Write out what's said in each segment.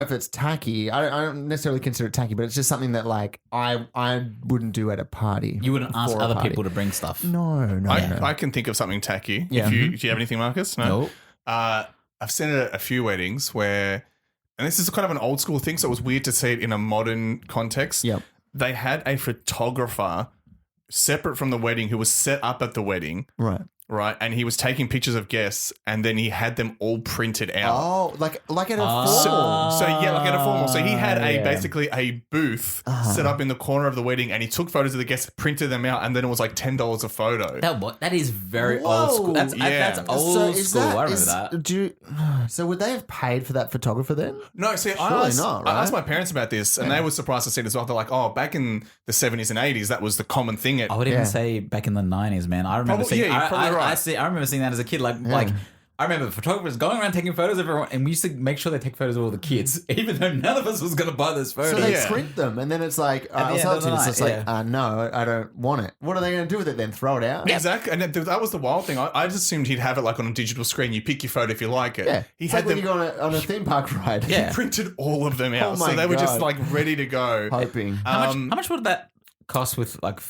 if it's tacky. I don't necessarily consider it tacky, but it's just something that like I wouldn't do at a party. You wouldn't ask for a other party. people to bring stuff. No. I can think of something tacky. Yeah. Do you have anything, Marcus? No. Nope. I've seen it at a few weddings where, and this is kind of an old school thing, so it was weird to see it in a modern context. Yep. They had a photographer separate from the wedding who was set up at the wedding. Right, and he was taking pictures of guests, and then he had them all printed out. Oh, like at a formal. So yeah, like at a formal. So he had basically a booth set up in the corner of the wedding, and he took photos of the guests, printed them out, and then it was like $10 a photo. That is very old school. That's old school. I remember that. So would they have paid for that photographer then? No, see, Surely not, right? I asked my parents about this, and they were surprised to see it as well. They're like, "Oh, back in the 70s and 80s, that was the common thing." I would even say back in the 90s, man. I remember seeing. you're probably right. I remember seeing that as a kid. Like I remember the photographers going around taking photos of everyone, and we used to make sure they take photos of all the kids, even though none of us was going to buy those photos. So they print them, and then it's like, I'll sell it to you. It's just like, no, I don't want it. What are they going to do with it then? Throw it out? Exactly. And that was the wild thing. I just assumed he'd have it like on a digital screen. You pick your photo if you like it. Yeah. He It's had like them. when you go on a theme park ride. Yeah. He printed all of them out, Oh my so they were just God. like ready to go. Hoping. How much would that cost with like?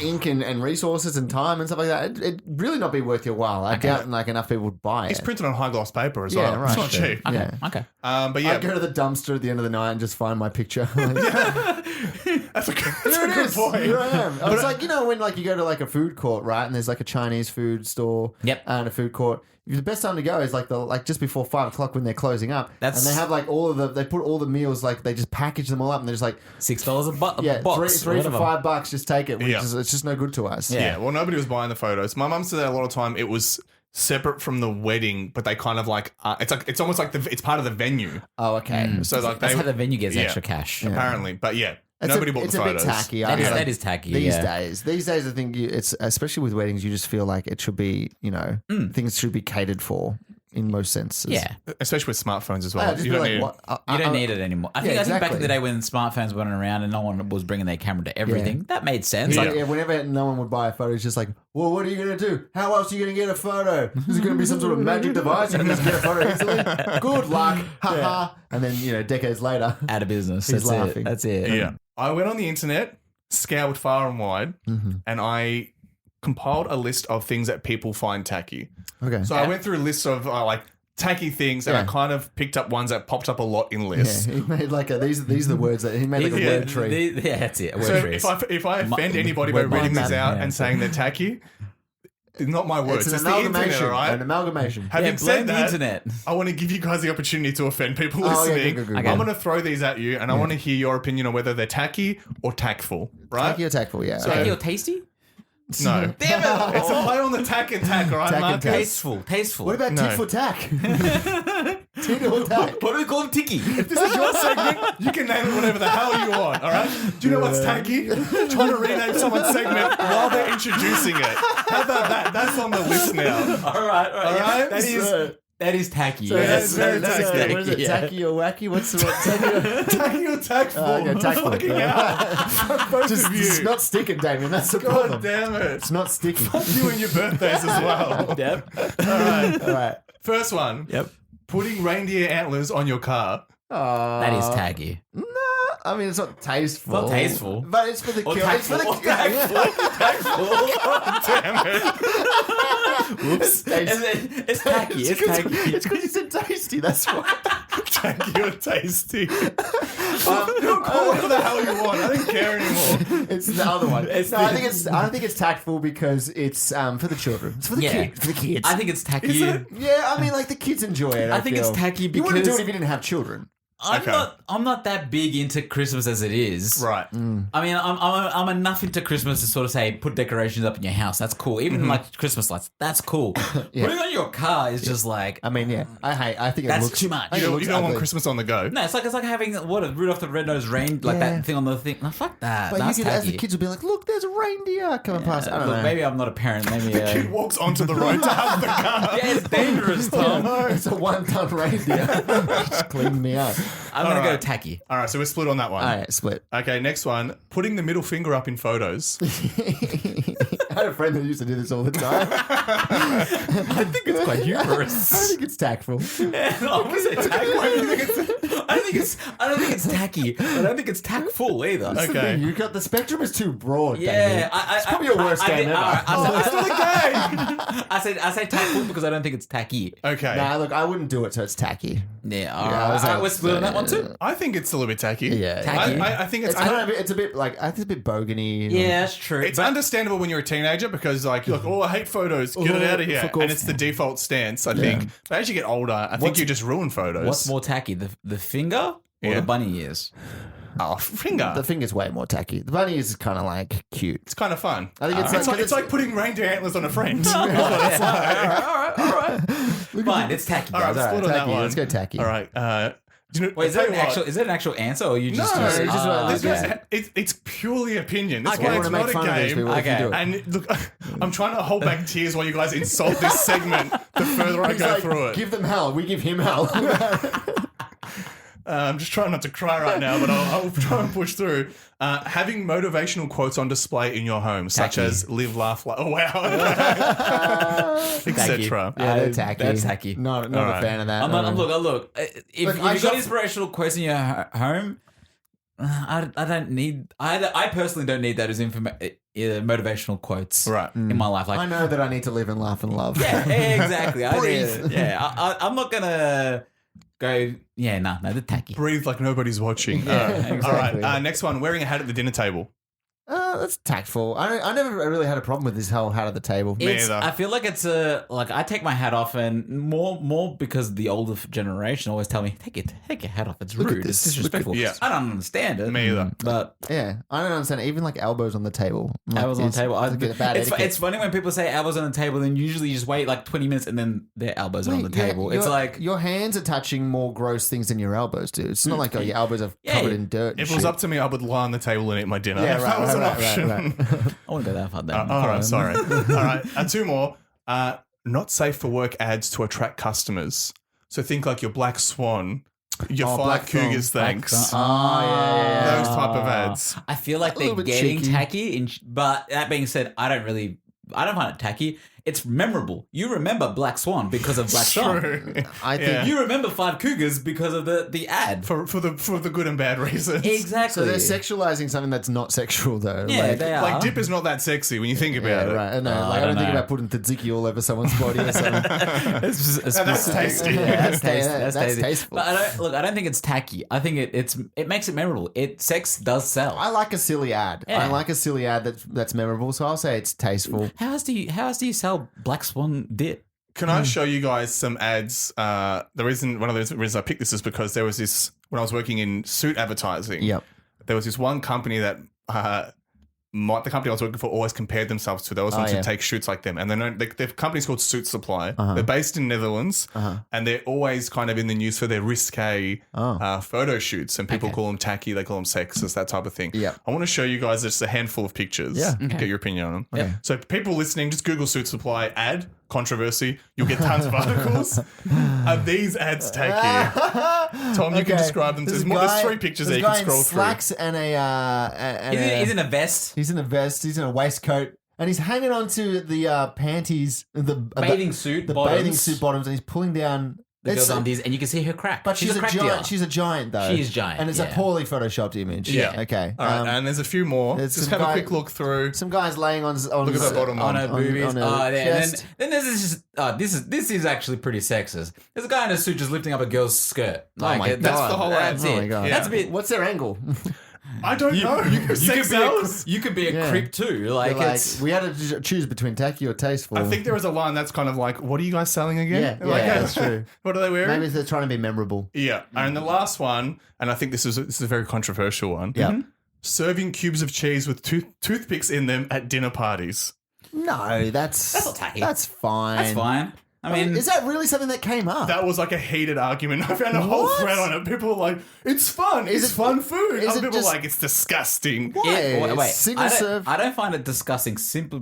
Ink and resources and time and stuff like that. It'd really not be worth your while. I doubt like enough people would buy it. It's printed on high gloss paper as Yeah, well. right. It's not cheap. Yeah. Okay. But yeah, I'd go to the dumpster at the end of the night and just find my picture. that's a good Here it is. point. Here I am. It's like, when like you go to like a food court, right? And there's like a Chinese food store and a food court. The best time to go is like just before 5 o'clock when they're closing up. And they have like they put all the meals, like they just package them all up and they're just like $6 a $3 box. for $5. Just take it. It's just no good to us. Yeah, well, nobody was buying the photos. My mum said that a lot of time it was separate from the wedding, but they kind of like it's almost like it's part of the venue. Oh, okay. So like That's how the venue gets extra cash. apparently, but nobody bought the photos. It's a bit tacky. That is tacky. These days. These days, I think it's especially with weddings, you just feel like it should be, things should be catered for in most senses. Yeah. Especially with smartphones as well. You don't need it anymore. I think back in the day when smartphones weren't around and no one was bringing their camera to everything, that made sense. Whenever no one would buy a photo, it's just like, well, what are you going to do? How else are you going to get a photo? Is it going to be some sort of magic device? You can just get a photo easily? Good luck. Ha ha. And then, decades later, out of business. He's laughing. That's it. Yeah. I went on the internet, scoured far and wide, and I compiled a list of things that people find tacky. Okay. So I went through a list of tacky things, and I kind of picked up ones that popped up a lot in lists. Yeah, he made like these are the words that he made like a word tree. That's it. A word tree. If I offend anybody by reading these out and saying they're tacky, it's not my words. It's an the internet, amalgamation. right? An amalgamation. Having said the that, internet. I want to give you guys the opportunity to offend people listening. Good. I'm going to throw these at you, and I want to hear your opinion on whether they're tacky or tactful. Right? Tacky or tactful, yeah. Tacky or tasty? No. Damn it! It's a play on the tack and tack, all right, Tack and Marcus? tack. Tasteful. What about tit for tack? Tit or tack? What do we call them? Ticky. If this is your segment, you can name it whatever the hell you want, all right? Do you know what's tacky? Trying to rename someone's segment while they're introducing it. How about that? That's on the list now. All right. All right? That is tacky. So Yes. very tacky. What is it? Yeah. Tacky or wacky? What's tacky? Tacky or tactful? Tactful. Fucking hell. Both Just, of you. it's not sticking, Damien. That's the God problem. damn it. It's not sticking. You and your birthdays as well. Yep. All right. First one. Yep. Putting reindeer antlers on your car. That is tacky. No, I mean it's not tasteful. Not tasteful. But it's for the kill. It's for the tactful. Damn it. Whoops. It's tacky. It's tacky. It's because you said tasty. That's why. Tacky or tasty. Call whatever the hell you want. I don't care anymore. It's the other one. I don't think it's tactful because it's for the children. It's for the kids. For the kids. I think it's tacky. Yeah, I mean, like the kids enjoy it. I think it's tacky you wouldn't do it because- if you didn't have children. I'm not that big into Christmas as it is. Right. I mean, I'm enough into Christmas to sort of say put decorations up in your house. That's cool. Even like Christmas lights. That's cool. Putting on your car is just like. I mean, yeah. I think it That's looks too much. I think it You looks don't want ugly. Christmas on the go. No, it's like having Rudolph the Red-Nosed Reindeer, like that thing on the thing. No, fuck that. But That's you could, as tacky. the kids would be like, look, there's a reindeer coming past. I don't Look, know. maybe I'm not a parent. Maybe Kid walks onto the road to have the car. yeah, it's dangerous, Tom. It's a 1-ton reindeer. Just cleaned me out. I'm gonna go right. tacky. All right, so we're split on that one. All right, split. Okay, next one. Putting the middle finger up in photos. I had a friend that used to do this all the time. I think it's quite humorous. I think it's tactful. I was it tacky? I don't think it's tacky. But I don't think it's tactful either. Okay. You got the spectrum is too broad. Yeah, Damien. It's probably your worst game ever. It's not a game. I say tactful because I don't think it's tacky. Okay. Nah, look, I wouldn't do it, so it's tacky. Yeah, I was like, we're split on that one too. I think it's a little bit tacky. Yeah. Tacky. I think It's kind of, it's a bit like I think it's a bit bogany. Yeah, that's true. It's understandable when you're a teenager because like you're like, oh, I hate photos, get it out of here, fuck off. and it's the default stance. I think. But as you get older, I think you just ruin photos. What's more tacky, the finger or the bunny ears? Oh, finger. The finger's way more tacky. The bunny is kind of like cute. It's kind of fun. I think It's like putting reindeer antlers on a friend. All right. Fine, it's tacky, All right, guys. split on that tacky. one. Let's go tacky. All right. Do you know, Wait, is that an actual answer, or you just? No, it's purely opinion. That's Okay. why I it's wanna not make a fun of these game. people if you Okay. do it. And look, I'm trying to hold back tears while you guys insult this segment. The further I He's go like, through it, give them hell. We give him hell. I'm just trying not to cry right now, but I'll try and push through. Having motivational quotes on display in your home, such Tacky. as "Live, laugh, laugh." Oh wow, etc. Yeah, they're tacky. That's tacky. Not a right. fan of that. Look. If Look, you've I got shot- inspirational quotes in your home, I don't need. I personally don't need that as motivational quotes. Right. In my life, like I know that I need to live and laugh and love. yeah, exactly. Breathe. I'm not gonna go. Yeah, no, they're tacky. Breathe like nobody's watching. Yeah, All right. exactly. Next one: wearing a hat at the dinner table. That's tactful. I never really had a problem with this whole hat at the table. either. I feel like it's like I take my hat off, and more because the older generation always tell me take your hat off. It's Look at rude. this. It's Look at- disrespectful. yeah. I don't understand it. Me either. But Yeah, I don't understand. Even like elbows on the table. Like, elbows on the it's- table. it's a bad etiquette. It's funny when people say elbows on the table, then usually you just wait like 20 minutes and then their elbows are on the Yeah, table. It's like your hands are touching more gross things than your elbows do. It's not like your elbows are covered in dirt. and If it was shit. up to me, I would lie on the table and eat my dinner. Yeah, if right, that was an right, option. right. I wouldn't go that far. Then. All right, sorry. All right, two more. Not safe for work ads to attract customers. So think like your Black Swan, your Oh, Five Black Swan. Cougars, thanks. Oh, yeah. Those type of ads. I feel like they're little bit getting cheeky. tacky. But that being said, I don't find it tacky. It's memorable. You remember Black Swan because of Black Swan. True. I think Yeah. You remember Five Cougars because of the ad. For the good and bad reasons. Exactly. so. They're sexualizing something that's not sexual, though. Yeah, like, they are. Like dip is not that sexy when you think about Yeah, it. right. No, I like, I don't don't think know. about putting tzatziki all over someone's body or something. It's just that's tasty. Yeah, That's tasty. tasteful. But I don't think it's tacky. I think it makes it memorable. Sex does sell. I like a silly ad. Yeah. I like a silly ad that's memorable. So I'll say it's tasteful. How else do you sell Black Swan dip? Can I show you guys some ads? The reason, one of the reasons I picked this is because there was this, when I was working in suit advertising, Yep. there was this one company that the company I was working for always compared themselves to. They always wanted yeah. to take shoots like them. And their company's called Suit Supply. They're based in Netherlands. And they're always kind of in the news for their risque photo shoots. And people call them tacky, they call them sexist, that type of thing. Yep. I want to show you guys just a handful of pictures. Yeah. Get your opinion on them. Okay. So people listening, just Google Suit Supply ad, controversy. You'll get tons of articles. Are these ads tacky? Tom, you can describe them. There's 3 pictures there you can scroll through. Slacks and He's in a vest. He's in a vest. He's in a waistcoat, and he's hanging onto the panties, the Bathing suit the bottoms. bathing suit bottoms, and he's pulling down The girl's undies, and you can see her crack. But she's a crack giant. dealer. She's a giant, though. She is giant, and it's a yeah. poorly photoshopped image. Yeah. Okay. All right, and there's a few more. there's Just some have a guy- quick look through. some guys laying on Look at that bottom one. on her boobies. on her Oh, yeah. And chest. then there's this is actually pretty sexist. There's a guy in a suit just lifting up a girl's skirt. Like, my God. That's the whole ad. That's Oh it. my God. That's a bit. What's their angle? I don't know. Sex sells. You could be a Yeah. creep too. Like, Like, it's we had to choose between tacky or tasteful. I think there is a line that's kind of like, "What are you guys selling again?" Yeah, Like, yeah, that's true. What are they wearing? Maybe they're trying to be memorable. Yeah, and the last one, and I think this is a very controversial one. Yeah. Serving cubes of cheese with toothpicks in them at dinner parties. No, that's not tacky. That's fine. that's fine. I mean, is that really something that came up? That was like a heated argument. I found a whole What? thread on it. People were like, "It's fun. It's fun food." is Other it people just- were like, "It's disgusting." Why? Single I don't, serve. I don't find it disgusting simply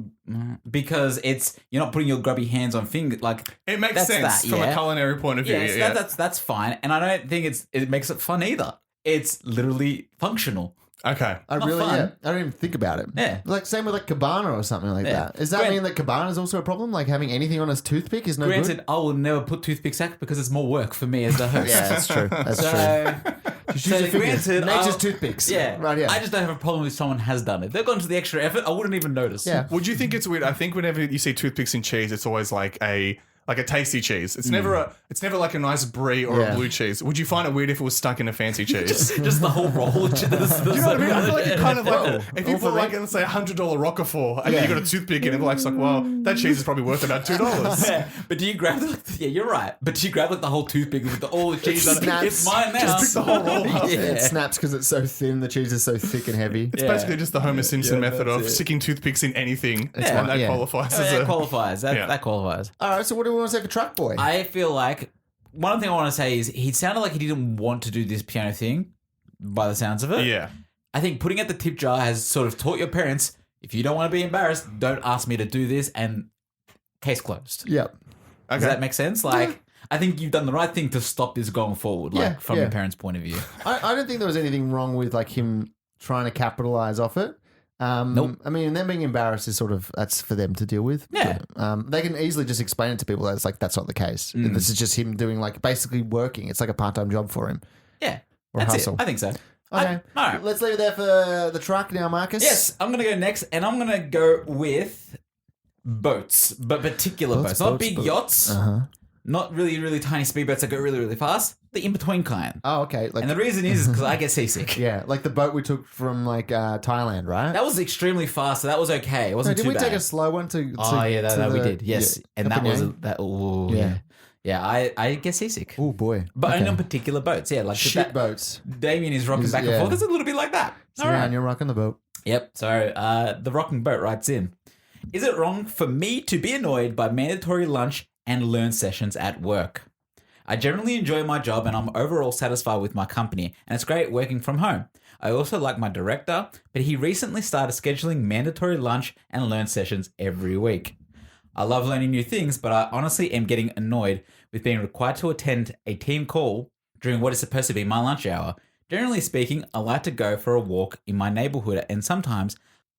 because you're not putting your grubby hands on fingers. Like, It makes that's sense that, from a yeah. culinary point of view. Yes, Yeah, that's fine, and I don't think it makes it fun either. It's literally functional. Okay. I Not really, fun. yeah. I don't even think about it. Yeah. Like same with like Cabana or something like that. Does that mean that Cabana is also a problem? Like having anything on his toothpick is no Granted, good? I will never put toothpicks out because it's more work for me as the host. Yeah, that's true. That's true. Just use your fingers. granted, Nature's toothpicks. Yeah, Right, yeah. I just don't have a problem if someone has done it. They've gone to the extra effort. I wouldn't even notice. Yeah. Would you think it's weird? I think whenever you see toothpicks in cheese, it's always like a tasty cheese. It's never like a nice brie or a blue cheese. Would you find it weird if it was stuck in a fancy cheese? just the whole roll. You know what I mean? I feel like it kind of like if you put like let's say $100 Roquefort and you got a toothpick in it, like well, that cheese is probably worth about $2. Yeah, but do you grab you're right. But do you grab like the whole toothpick with all the cheese on it? It's mine now. Just pick the whole roll up. Yeah. It snaps because it's so thin. The cheese is so thick and heavy. It's basically just the Homer Simpson method of sticking toothpicks in anything, and that qualifies as that qualifies. That qualifies. All right, so what do we want to say for Truck Boy? I feel like one thing I want to say is he sounded like he didn't want to do this piano thing by the sounds of it. Yeah. I think putting at the tip jar has sort of taught your parents, if you don't want to be embarrassed, don't ask me to do this, and case closed. Yep. Okay. Does that make sense? Like, I think you've done the right thing to stop this going forward, like from your parents' point of view. I don't think there was anything wrong with like him trying to capitalize off it. Nope. I mean, them being embarrassed is sort of that's for them to deal with. Yeah. They can easily just explain it to people that it's like that's not the case. This is just him doing like basically working. It's like a part-time job for him. Yeah. Or That's hustle. it. I think so. Okay. All right. Let's leave it there for the truck now, Marcus. Yes, I'm going to go next, and I'm going to go with boats, but particular boats. Not big yachts, not really, really tiny speedboats that go really, really fast. The in-between kind. Oh, okay. Like, And the reason is because I get seasick. yeah, like the boat we took from like Thailand, right? That was extremely fast, so that was okay. It wasn't Did too we bad. take a slow one to? Oh yeah, that we did. Yes, and that was that. Oh Yeah. yeah. I get seasick. Oh boy. But only on particular boats. Yeah, like Shit that, boats. Damien is rocking back and forth. It's a little bit like that. So All right. you're rocking the boat. Yep. So the rocking boat writes in: is it wrong for me to be annoyed by mandatory lunch and learn sessions at work? I generally enjoy my job and I'm overall satisfied with my company, and it's great working from home. I also like my director, but he recently started scheduling mandatory lunch and learn sessions every week. I love learning new things, but I honestly am getting annoyed with being required to attend a team call during what is supposed to be my lunch hour. Generally speaking, I like to go for a walk in my neighborhood, and sometimes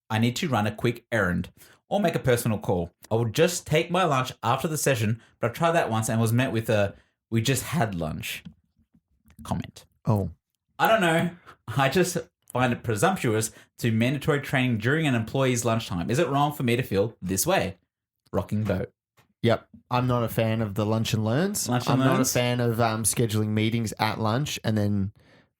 I need to run a quick errand or make a personal call. I would just take my lunch after the session, but I tried that once and was met with a "we just had lunch" comment. Oh. I don't know. I just find it presumptuous to mandatory training during an employee's lunchtime. Is it wrong for me to feel this way? Rocking boat. Yep. I'm not a fan of the lunch and learns. I'm not a fan of scheduling meetings at lunch and then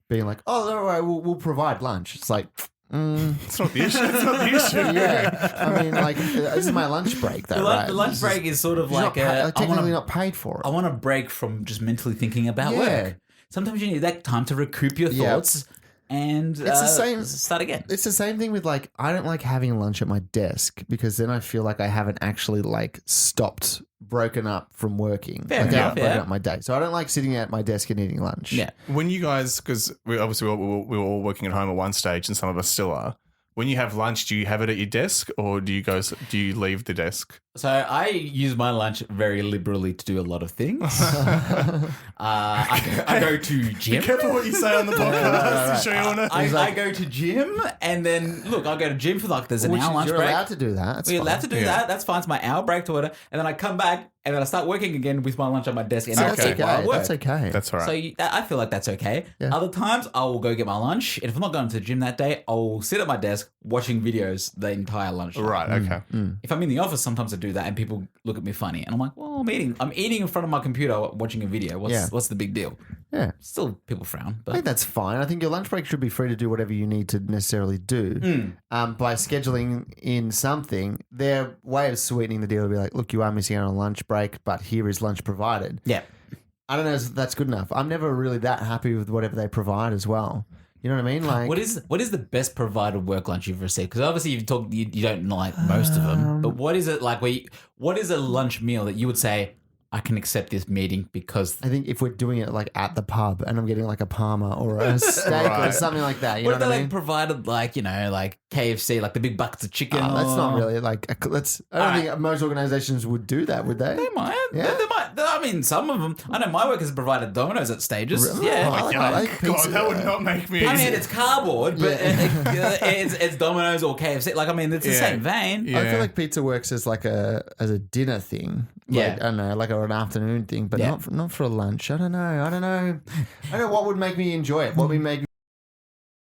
being like, oh, all right, we'll provide lunch. It's like, It's not the issue. It's not the issue. yeah. I mean, like, this is my lunch break, though, right? The lunch break is sort of like technically not paid for it. I want a break from just mentally thinking about work. Sometimes you need that time to recoup your thoughts and It's the same. start again. It's the same thing with like I don't like having lunch at my desk because then I feel like I haven't actually like stopped, broken up from working. Fair like, enough, broken up my day. So I don't like sitting at my desk and eating lunch. Yeah. When you guys, because we were all working at home at one stage, and some of us still are. When you have lunch, do you have it at your desk, or do you leave the desk? So I use my lunch very liberally to do a lot of things. I go to gym. Be careful what you say on the podcast. Sure you wanna. I go to gym, and then look, I go to gym for like there's an hour lunch You're break. allowed to do that. That's We're fine. allowed to do that. That's fine. It's my hour break to order, and then I come back and then I start working again with my lunch on my desk. And That's that's okay. while I work. That's okay. That's all right. So I feel like that's okay. Yeah. Other times I will go get my lunch, and if I'm not going to the gym that day, I'll sit at my desk watching videos the entire lunch. Right. Okay. If I'm in the office, sometimes I do that, and people look at me funny, and I'm like, "Well, I'm eating. I'm eating in front of my computer, watching a video. What's the big deal?" Yeah. Still, people frown, I but think that's fine. I think your lunch break should be free to do whatever you need to necessarily do. By scheduling in something, their way of sweetening the deal would be like, look, you are missing out on lunch break, but here is lunch provided. yeah. I don't know if that's good enough. I'm never really that happy with whatever they provide as well. You know what I mean? Like, What is the best provided work lunch you've received? Because obviously you don't like most of them, but what is it like? What is a lunch meal that you would say I can accept this meeting because I think if we're doing it like at the pub and I'm getting like a Parma or a steak or something like that, you what know if what they I mean? provided like KFC, like the big buckets of chicken? That's not really like. I don't think most organizations would do that, would they? They might. Yeah. They might. I mean, some of them. I know my work has provided Domino's at stages. Really? Yeah. I like God, pizza. that would not make me. I mean, it's cardboard, but it's Domino's or KFC. Like, I mean, it's the same vein. Yeah. I feel like pizza works as like a dinner thing. Like, Yeah. I don't know, like an afternoon thing, but not for a lunch. I don't know. I don't know what would make me enjoy it. What would make